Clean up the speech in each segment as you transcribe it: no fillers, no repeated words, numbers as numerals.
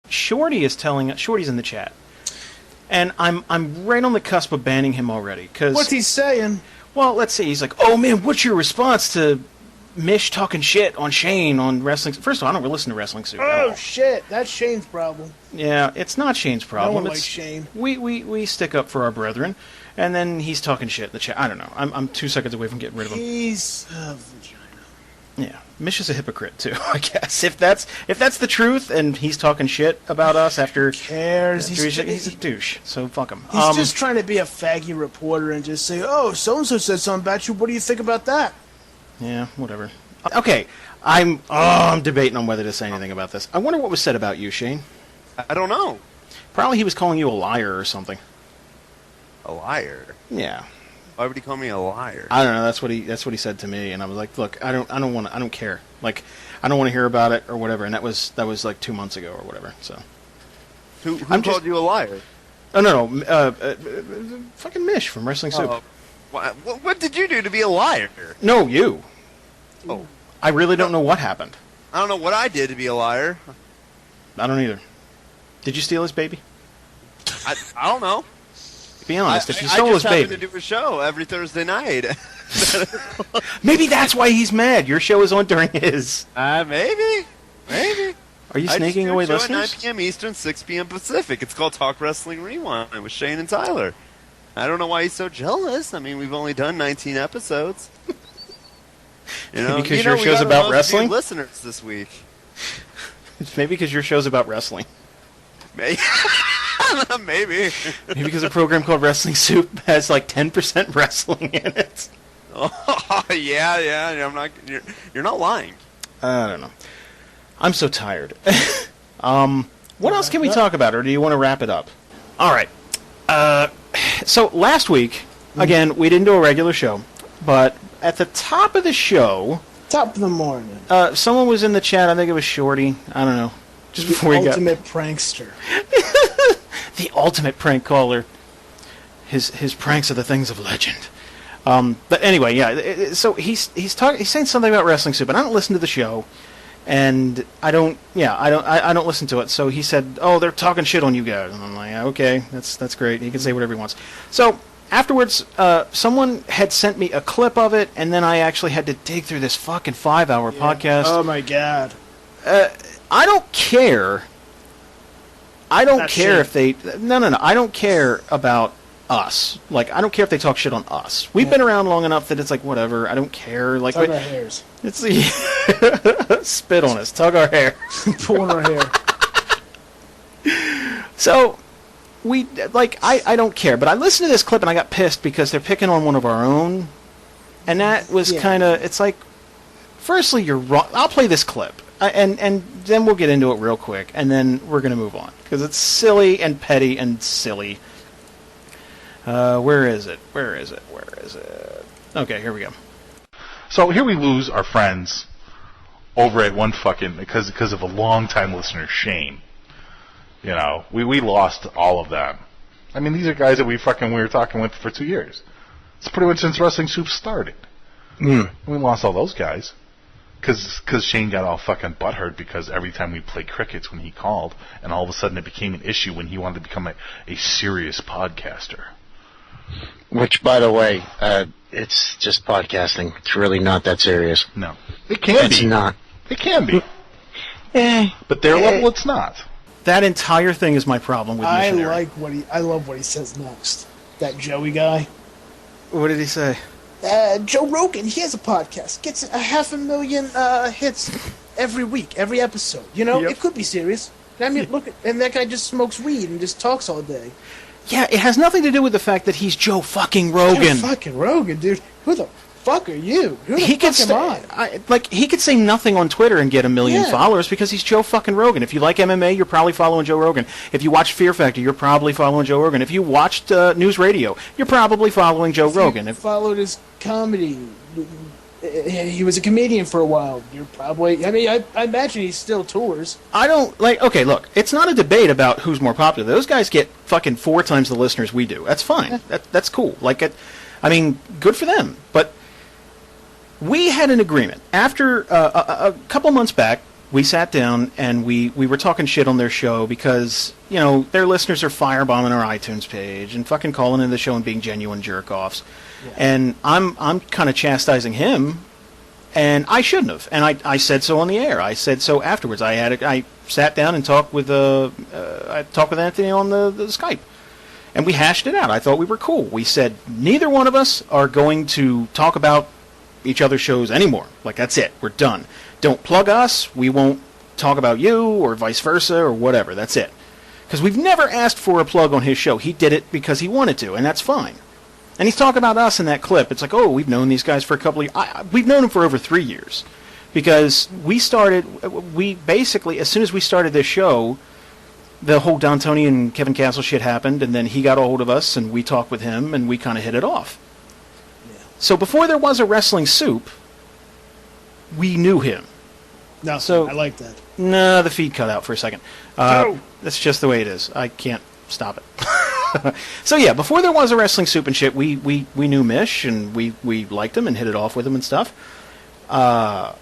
Shorty's in the chat, and I'm right on the cusp of banning him already. Cause, what's he saying? Well, let's see. He's like, oh man, what's your response to Mish talking shit on Shane on Wrestling? First of all, I don't really listen to Wrestling Soup. Oh shit, that's Shane's problem. Yeah, it's not Shane's problem. No one likes Shane. We stick up for our brethren, and then he's talking shit in the chat. I don't know. I'm 2 seconds away from getting rid of him. He's a vagina. Yeah, Mish is a hypocrite too, I guess. If that's the truth, and he's talking shit about us after, cares? He's a douche. So fuck him. He's just trying to be a faggy reporter and just say, "Oh, so and so said something about you. What do you think about that?" Yeah, whatever. Okay, I'm debating on whether to say anything about this. I wonder what was said about you, Shane. I don't know. Probably he was calling you a liar or something. A liar? Yeah. Why would he call me a liar? I don't know. That's what he said to me, and I was like, "Look, I don't care. Like, I don't want to hear about it or whatever." And that was like 2 months ago or whatever. So, who called you a liar? Oh no, fucking Mish from Wrestling Soup. What did you do to be a liar? No, you. Oh, I really don't know what happened. I don't know what I did to be a liar. I don't either. Did you steal his baby? I don't know. Be honest, if you stole his baby. I just happen to do a show every Thursday night. Maybe that's why he's mad. Your show is on during his. Maybe. Are you sneaking away listeners? At 9 p.m. Eastern, 6 p.m. Pacific. It's called Talk Wrestling Rewind with Shane and Tyler. I don't know why he's so jealous. I mean, we've only done 19 episodes. Because your show's about wrestling? Listeners this week. Maybe because your show's about wrestling. Maybe. Maybe because a program called Wrestling Soup has like 10% wrestling in it. Oh, yeah. I'm not. You're not lying. I don't know. I'm so tired. What else can we talk about, or do you want to wrap it up? All right. So last week, again, we didn't do a regular show, but at the top of the show, top of the morning, someone was in the chat. I think it was Shorty. I don't know. Just before he got ultimate prankster. The ultimate prank caller. His pranks are the things of legend. But anyway, yeah. So he's saying something about Wrestling Soup, and I don't listen to the show, and I don't listen to it. So he said, "Oh, they're talking shit on you guys," and I'm like, "Okay, that's great. He can say whatever he wants." So afterwards, someone had sent me a clip of it, and then I actually had to dig through this fucking 5-hour podcast. Oh my god. I don't care. I don't care if they... No. I don't care about us. Like, I don't care if they talk shit on us. We've been around long enough that it's like, whatever. I don't care. Like, tug our hairs. It's spit on us. Tug our hair. Pull on our hair. So, I don't care. But I listened to this clip and I got pissed because they're picking on one of our own. And that was kind of... It's like, firstly, you're wrong. I'll play this clip. And then we'll get into it real quick, and then we're going to move on. Because it's silly and petty and silly. Where is it? Okay, here we go. So here we lose our friends over at one fucking... Because of a long-time listener, Shane. You know, we lost all of them. I mean, these are guys that we were talking with for 2 years. It's pretty much since Wrestling Soup started. We lost all those guys. Because Shane got all fucking butthurt because every time we played crickets when he called, and all of a sudden it became an issue when he wanted to become a serious podcaster. Which, by the way, it's just podcasting. It's really not that serious. No. It can be. It's not. It can be. But their level, it's not. That entire thing is my problem with Missionary. I love what he says next. That Joey guy. What did he say? Joe Rogan, he has a podcast. Gets 500,000 hits every week, every episode. You know, It could be serious. I mean, look, and that guy just smokes weed and just talks all day. Yeah, it has nothing to do with the fact that he's Joe fucking Rogan. Joe fucking Rogan, dude. Who the fuck are you? Who the fuck am I? He could say nothing on Twitter and get 1 million followers because he's Joe fucking Rogan. If you like MMA, you're probably following Joe Rogan. If you watch Fear Factor, you're probably following Joe Rogan. If you watched News Radio, you're probably following Joe Rogan. If you followed his comedy, he was a comedian for a while. You're probably... I mean, I imagine he still tours. I don't... Okay, look, it's not a debate about who's more popular. Those guys get fucking 4 times the listeners we do. That's fine. That's cool. I mean, good for them. But we had an agreement. After a couple months back, we sat down and we were talking shit on their show because, their listeners are firebombing our iTunes page and fucking calling into the show and being genuine jerk-offs. Yeah. And I'm kind of chastising him, and I shouldn't have. And I said so on the air. I said so afterwards. I sat down and talked with Anthony on the Skype. And we hashed it out. I thought we were cool. We said neither one of us are going to talk about each other's shows anymore. Like, that's it. We're done. Don't plug us. We won't talk about you or vice versa or whatever. That's it. Because we've never asked for a plug on his show. He did it because he wanted to, and that's fine. And he's talking about us in that clip. It's like, oh, we've known these guys for a couple of... we've known them for over 3 years. Because we basically, as soon as we started this show, the whole Don Tony and Kevin Castle shit happened, and then he got a hold of us, and we talked with him, and we kind of hit it off. Yeah. So before there was a Wrestling Soup, we knew him. No, so I like that. No, the feed cut out for a second. That's just the way it is. I can't stop it. So yeah, before there was a Wrestling Soup and shit, we knew Mish, and we liked him and hit it off with him and stuff. I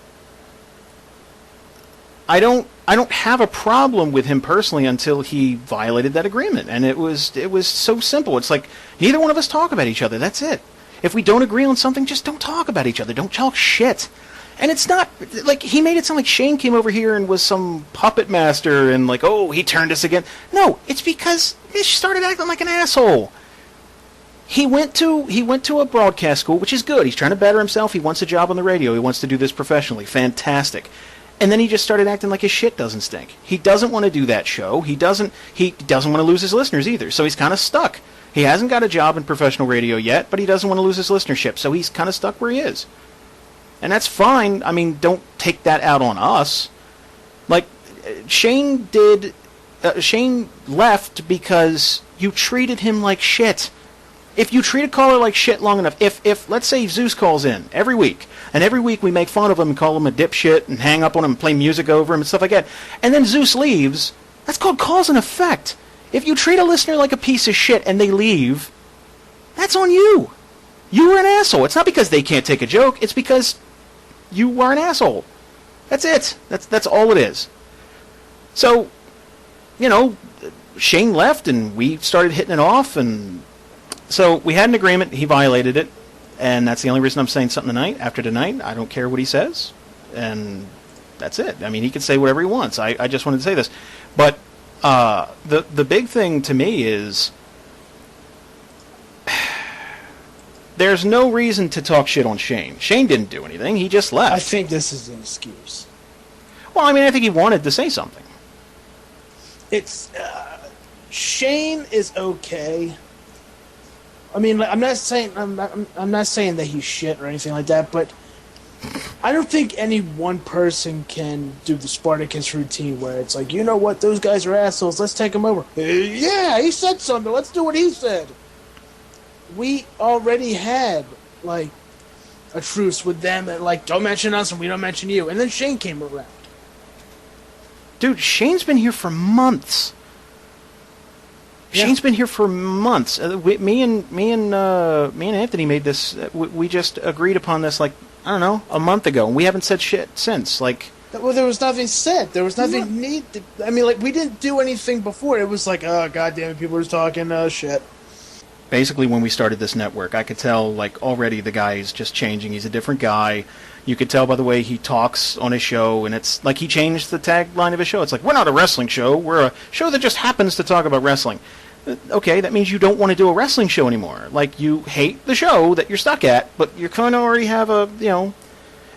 don't have a problem with him personally until he violated that agreement, and it was so simple. It's like neither one of us talk about each other. That's it. If we don't agree on something, just don't talk about each other. Don't talk shit. And it's not like he made it sound like Shane came over here and was some puppet master and like, oh, he turned us again. No, it's because Mish started acting like an asshole. He went to a broadcast school, which is good. He's trying to better himself. He wants a job on the radio. He wants to do this professionally. Fantastic. And then he just started acting like his shit doesn't stink. He doesn't want to do that show. He doesn't want to lose his listeners either. So he's kind of stuck. He hasn't got a job in professional radio yet, but he doesn't want to lose his listenership. So he's kind of stuck where he is. And that's fine. I mean, don't take that out on us. Like, Shane left because you treated him like shit. If you treat a caller like shit long enough, if let's say Zeus calls in every week, and every week we make fun of him and call him a dipshit and hang up on him and play music over him and stuff like that, and then Zeus leaves, that's called cause and effect. If you treat a listener like a piece of shit and they leave, that's on you. You were an asshole. It's not because they can't take a joke. It's because you were an asshole. That's it. That's all it is. So, Shane left and we started hitting it off, and so we had an agreement. He violated it, and that's the only reason I'm saying something tonight. After tonight, I don't care what he says, and that's it. I mean, he can say whatever he wants. I just wanted to say this. But the big thing to me is there's no reason to talk shit on Shane. Shane didn't do anything. He just left. I think this is an excuse. Well, I mean, I think he wanted to say something. It's Shane is okay. I mean, I'm not saying that he's shit or anything like that, but I don't think any one person can do the Spartacus routine where it's like, you know what, those guys are assholes, let's take them over. Yeah, he said something, let's do what he said. We already had, like, a truce with them and, like, don't mention us and we don't mention you. And then Shane came around. Dude, Shane's been here for months. Yeah. Shane's been here for months. Me and Anthony made this. We just agreed upon this, like, I don't know, a month ago, and we haven't said shit since. Like, well, there was nothing said. There was nothing needed. I mean, like, we didn't do anything before. It was like, oh, goddamn it, people were talking shit. Basically, when we started this network, I could tell, like, already the guy is just changing. He's a different guy. You could tell by the way he talks on his show, and it's like he changed the tagline of his show. It's like, we're not a wrestling show. We're a show that just happens to talk about wrestling. Okay, that means you don't want to do a wrestling show anymore. Like, you hate the show that you're stuck at, but you kind of already have a,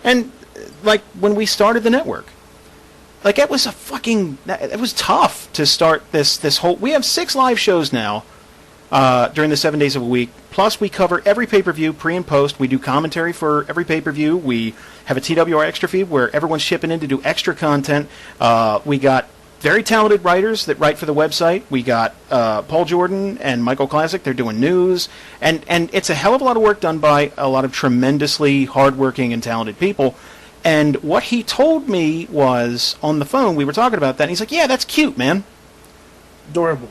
And, like, when we started the network, like, it was it was tough to start this whole... We have 6 live shows now during the 7 days of a week. Plus, we cover every pay-per-view, pre and post. We do commentary for every pay-per-view. We have a TWR extra feed where everyone's chipping in to do extra content. We got very talented writers that write for the website. We got Paul Jordan and Michael Classic. They're doing news. And it's a hell of a lot of work done by a lot of tremendously hardworking and talented people. And what he told me was, on the phone, we were talking about that, and he's like, yeah, that's cute, man. Adorable.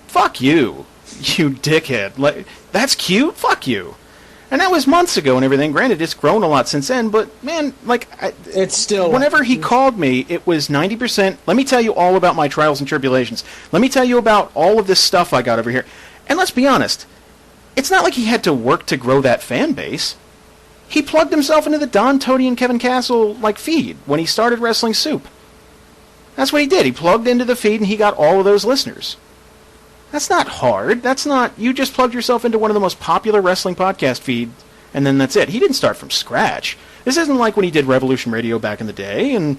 Fuck you, you dickhead. Like, that's cute? Fuck you. And that was months ago and everything. Granted, it's grown a lot since then, but man, like, It's still... whenever he called me, it was 90%, let me tell you all about my trials and tribulations. Let me tell you about all of this stuff I got over here. And let's be honest, it's not like he had to work to grow that fan base. He plugged himself into the Don, Tony, and Kevin Castle feed when he started Wrestling Soup. That's what he did. He plugged into the feed and he got all of those listeners. That's not hard. That's not... You just plugged yourself into one of the most popular wrestling podcast feeds, and then that's it. He didn't start from scratch. This isn't like when he did Revolution Radio back in the day and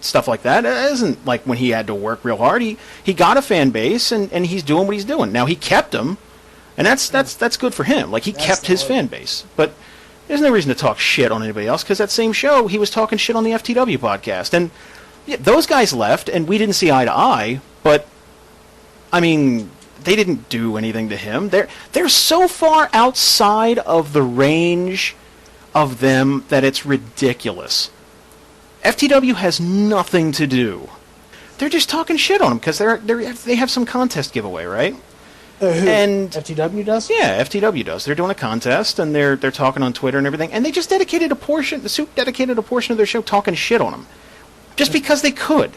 stuff like that. It isn't like when he had to work real hard. He got a fan base, and he's doing what he's doing. Now, he kept them, and that's good for him. Like, he kept his fan base. But there's no reason to talk shit on anybody else, because that same show, he was talking shit on the FTW podcast. And yeah, those guys left, and we didn't see eye to eye, but... I mean, they didn't do anything to him. They're so far outside of the range of them that it's ridiculous. FTW has nothing to do. They're just talking shit on him because they have some contest giveaway, right? Who? And FTW does? Yeah, FTW does. They're doing a contest and they're talking on Twitter and everything, and they just dedicated a portion of their show talking shit on him, just because they could.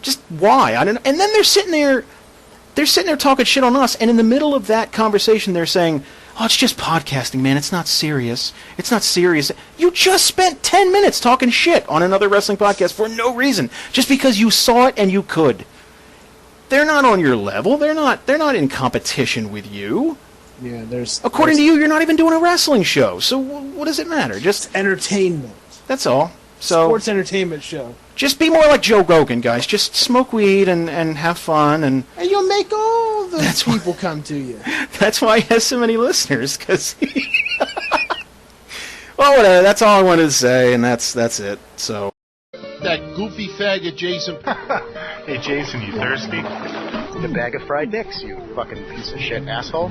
Just why? I don't know. And then they're sitting there talking shit on us, and in the middle of that conversation they're saying, "Oh, it's just podcasting, man. It's not serious. It's not serious." You just spent 10 minutes talking shit on another wrestling podcast for no reason, just because you saw it and you could. They're not on your level. They're not in competition with you. Yeah, according to you, you're not even doing a wrestling show. So what does it matter? Just entertainment. That's all. So sports entertainment show. Just be more like Joe Rogan, guys. Just smoke weed and have fun. And you'll make all the people come to you. That's why he has so many listeners, because well, whatever. That's all I wanted to say, and that's it. So that goofy faggot Jason. Hey, Jason, you thirsty? The bag of fried dicks, you fucking piece of shit asshole.